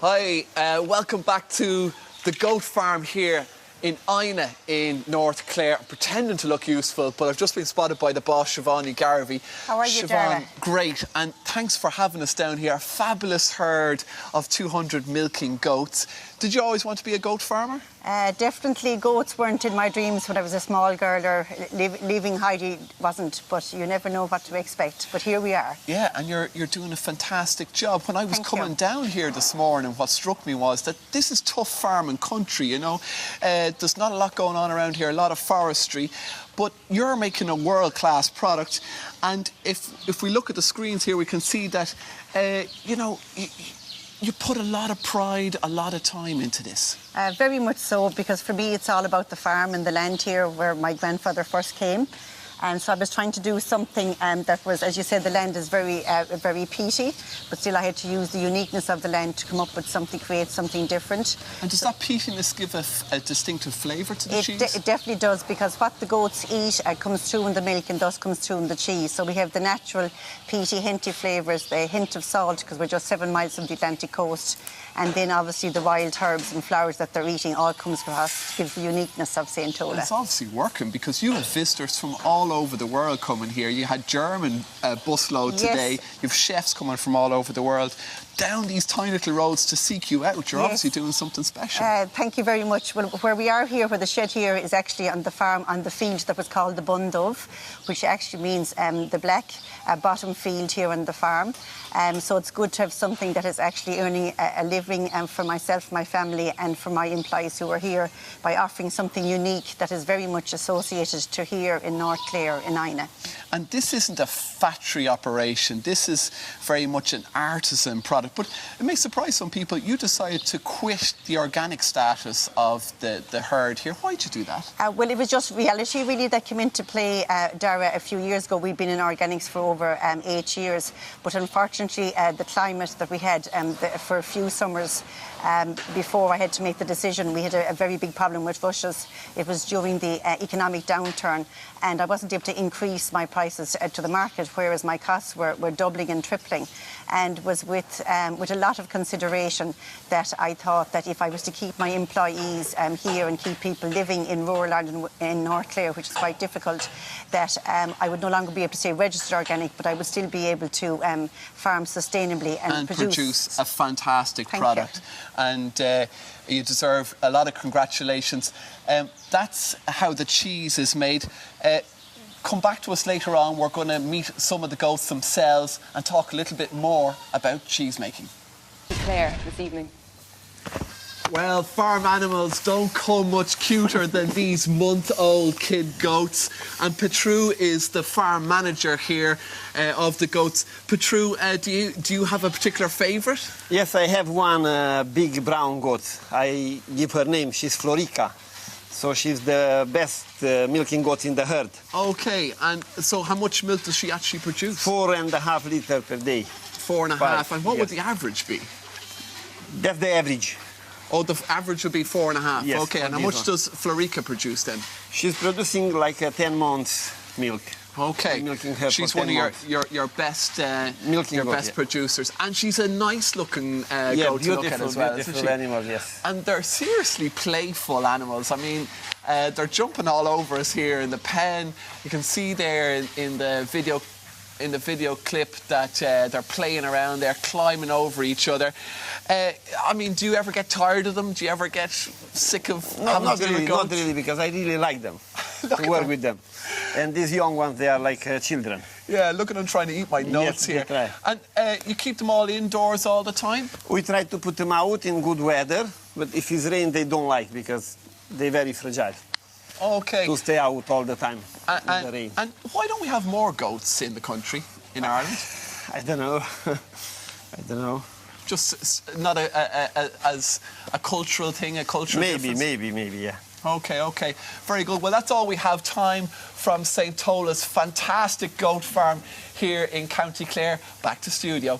Hi, welcome back to the goat farm here in Ina in North Clare. I'm pretending to look useful, but I've just been spotted by the boss, Siobhan Garvey. How are you, Siobhan, Dara? great, and thanks for having us down here. A fabulous herd of 200 milking goats. Did you always want to be a goat farmer? Definitely goats weren't in my dreams when I was a small girl, or leaving Heidi wasn't, but you never know what to expect. But here we are. Yeah, and you're doing a fantastic job. When I was coming down here this morning, what struck me was that this is tough farming country, you know. There's not a lot going on around here, a lot of forestry, but you're making a world-class product. And if we look at the screens here, we can see that, you know, you put a lot of pride, a lot of time into this. Very much so, because for me it's all about the farm and the land here where my grandfather first came. And so I was trying to do something that was, as you said, the land is very peaty, but still I had to use the uniqueness of the land to come up with something, create something different. And does that peatiness give a distinctive flavour to the cheese? It definitely does, because what the goats eat comes through in the milk and thus comes through in the cheese. So we have the natural peaty, hinty flavours, the hint of salt, because we're just 7 miles from the Atlantic coast. And then obviously the wild herbs and flowers that they're eating all comes across to give the uniqueness of St. Tola. Well, it's obviously working, because you have visitors from all over the world coming here. You had German busload today. You have chefs coming from all over the world down these tiny little roads to seek you out. You're obviously doing something special. Thank you very much. Well, where we are here, where the shed here is actually on the farm, on the field that was called the Bundove, which actually means the black bottom field here on the farm. So it's good to have something that is actually earning a living for myself, my family, and for my employees who are here, by offering something unique that is very much associated to here in North Clare, in Ina. And this isn't a factory operation. This is very much an artisan product. But it may surprise some people. You decided to quit the organic status of the herd here. Why'd you do that? Well, it was just reality, really, that came into play, Dara, a few years ago. We've been in organics for over 8 years. But unfortunately, the climate that we had for a few summers before I had to make the decision, we had a very big problem with rushes. It was during the economic downturn, and I wasn't able to increase my prices to the market, whereas my costs were doubling and tripling. And was with a lot of consideration that I thought that if I was to keep my employees here and keep people living in rural Ireland, in North Clare, which is quite difficult, that I would no longer be able to say registered organic, but I would still be able to farm sustainably and produce a fantastic product. You. And you deserve a lot of congratulations. That's how the cheese is made. Come back to us later on. We're going to meet some of the goats themselves and talk a little bit more about cheese making. Claire this evening. Well, farm animals don't come much cuter than these month-old kid goats. And Petru is the farm manager here of the goats. Petru, do you have a particular favourite? Yes, I have one big brown goat. I give her name. She's Florica. So she's the best milking goat in the herd. OK, and so how much milk does she actually produce? 4.5 liters per day. 4.5. And what would the average be? That's the average. Oh, the average would be 4.5. Yes, OK, and how much does Florica produce then? She's producing like 10 months milk. OK, milking her she's for one 10 of months. your best milking goat, best producers, and she's a nice looking goat to look at as well. Beautiful animal, yes. And they're seriously playful animals. I mean, they're jumping all over us here in the pen. You can see there in the video clip that they're playing around, they're climbing over each other. I mean, do you ever get tired of them? Do you ever get sick of having to deal with goats? Not really, because I really like them, to work with them. And these young ones, they are like children. Yeah, look at them trying to eat my notes here. Try. And you keep them all indoors all the time? We try to put them out in good weather, but if it's rain, they don't like, because they're very fragile. OK. To stay out all the time in the rain. And why don't we have more goats in the country, in Ireland? I don't know. I don't know. Just not as a cultural thing, a cultural difference? Maybe, yeah. OK. Very good. Well, that's all we have time from St. Tola's fantastic goat farm here in County Clare. Back to studio.